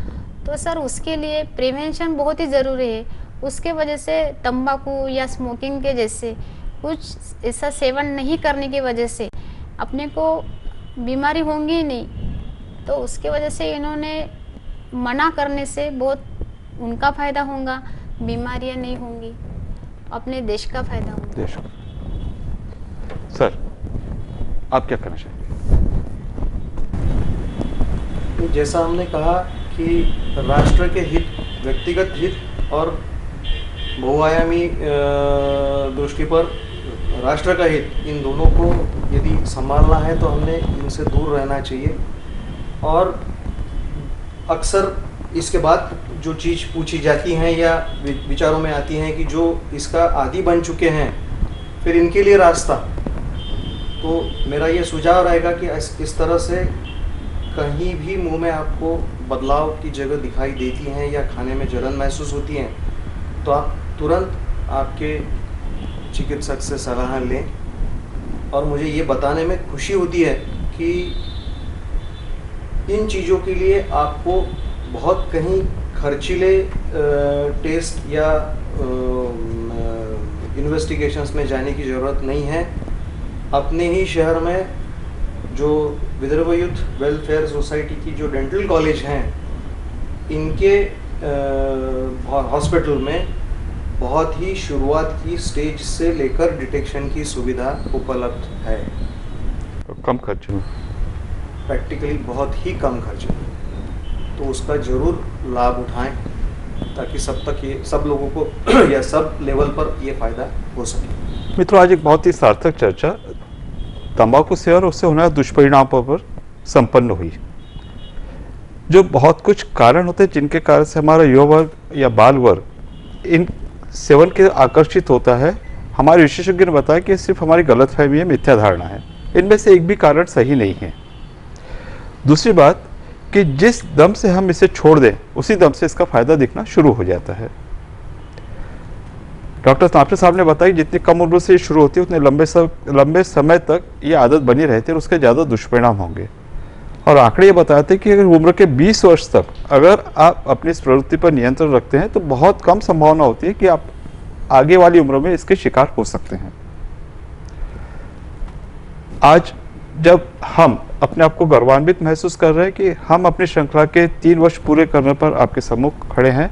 तो सर उसके लिए प्रिवेंशन बहुत ही ज़रूरी है। उसके वजह से तंबाकू या स्मोकिंग के जैसे कुछ ऐसा सेवन नहीं करने की वजह से अपने को बीमारी होंगी ही नहीं, तो उसके वजह से इन्होंने मना करने से बहुत उनका फ़ायदा होगा, बीमारियां नहीं होंगी, अपने देश का फ़ायदा होगा। देश का। सर, आप क्या करना चाहेंगे? तो जैसा हमने कहा कि राष्ट्र के हित, व्यक्तिगत हित और बहुआयामी दृष्टि पर राष्ट्र का हित, इन दोनों को यदि संभालना है तो हमने इनसे दूर रहना चाहिए। और अक्सर इसके बाद जो चीज़ पूछी जाती हैं या विचारों में आती हैं कि जो इसका आदी बन चुके हैं, फिर इनके लिए रास्ता, तो मेरा ये सुझाव रहेगा कि इस तरह से कहीं भी मुंह में आपको बदलाव की जगह दिखाई देती हैं या खाने में जलन महसूस होती हैं, तो आप तुरंत आपके चिकित्सक से सलाह लें। और मुझे ये बताने में खुशी होती है कि इन चीज़ों के लिए आपको बहुत कहीं खर्चीले टेस्ट या इन्वेस्टिगेशंस में जाने की ज़रूरत नहीं है। अपने ही शहर में जो विदर्भ यूथ वेलफेयर सोसाइटी की जो डेंटल कॉलेज हैं, इनके हॉस्पिटल में बहुत ही शुरुआत की स्टेज से लेकर डिटेक्शन की सुविधा उपलब्ध है। कम खर्च में, प्रैक्टिकली बहुत ही कम खर्च में, तो उसका ज़रूर लाभ उठाएं ताकि सब लोगों को या सब लेवल पर ये फ़ायदा हो सके। मित्रों, आज एक बहुत ही सार्थक चर्चा तंबाकू सेवन और उससे होने वाले दुष्परिणामों पर संपन्न हुई। जो बहुत कुछ कारण होते हैं जिनके कारण से हमारा युवा वर्ग या बाल वर्ग इन सेवन के आकर्षित होता है, हमारे विशेषज्ञ ने बताया कि सिर्फ हमारी गलतफहमी है, मिथ्या धारणा है। इनमें से एक भी कारण सही नहीं है। दूसरी बात कि जिस दम से हम इसे छोड़ दें, उसी दम से इसका फायदा दिखना शुरू हो जाता है। डॉक्टर तापरे साहब ने बताया कि जितनी कम उम्र से शुरू होती है, उतने लंबे समय तक ये आदत बनी रहती है और उसके ज़्यादा दुष्परिणाम होंगे। और आंकड़े ये बताते हैं कि अगर उम्र के 20 वर्ष तक अगर आप अपनी इस प्रवृत्ति पर नियंत्रण रखते हैं, तो बहुत कम संभावना होती है कि आप आगे वाली उम्र में इसके शिकार हो सकते हैं। आज जब हम अपने आप को गौरवान्वित महसूस कर रहे हैं कि हम अपनी श्रृंखला के 3 वर्ष पूरे करने पर आपके सम्मुख खड़े हैं,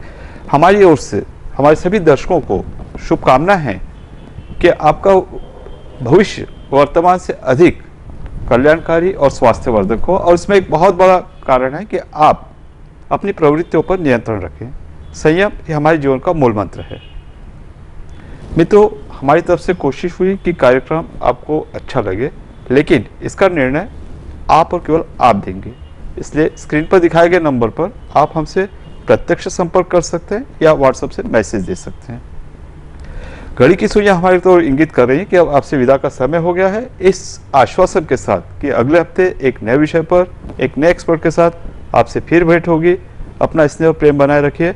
हमारी ओर से हमारे सभी दर्शकों को शुभकामना है कि आपका भविष्य वर्तमान से अधिक कल्याणकारी और स्वास्थ्यवर्धक हो। और इसमें एक बहुत बड़ा कारण है कि आप अपनी प्रवृत्तियों पर नियंत्रण रखें, संयम ये हमारे जीवन का मूल मंत्र है। मित्रों, हमारी तरफ से कोशिश हुई कि कार्यक्रम आपको अच्छा लगे, लेकिन इसका निर्णय आप और केवल आप देंगे। इसलिए स्क्रीन पर दिखाए गए नंबर पर आप हमसे प्रत्यक्ष संपर्क कर सकते हैं या व्हाट्सएप से मैसेज दे सकते हैं। घड़ी की सुइयां हमारी तो इंगित कर रही हैं कि अब आपसे विदा का समय हो गया है, इस आश्वासन के साथ कि अगले हफ्ते एक नए विषय पर एक नए एक्सपर्ट के साथ आपसे फिर भेंट होगी। अपना स्नेह और प्रेम बनाए रखिए।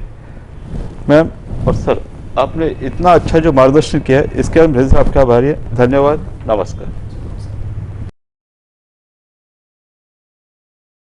मैम और सर, आपने इतना अच्छा जो मार्गदर्शन किया है इसके लिए हम आपका आभारी हैं। धन्यवाद। नमस्कार।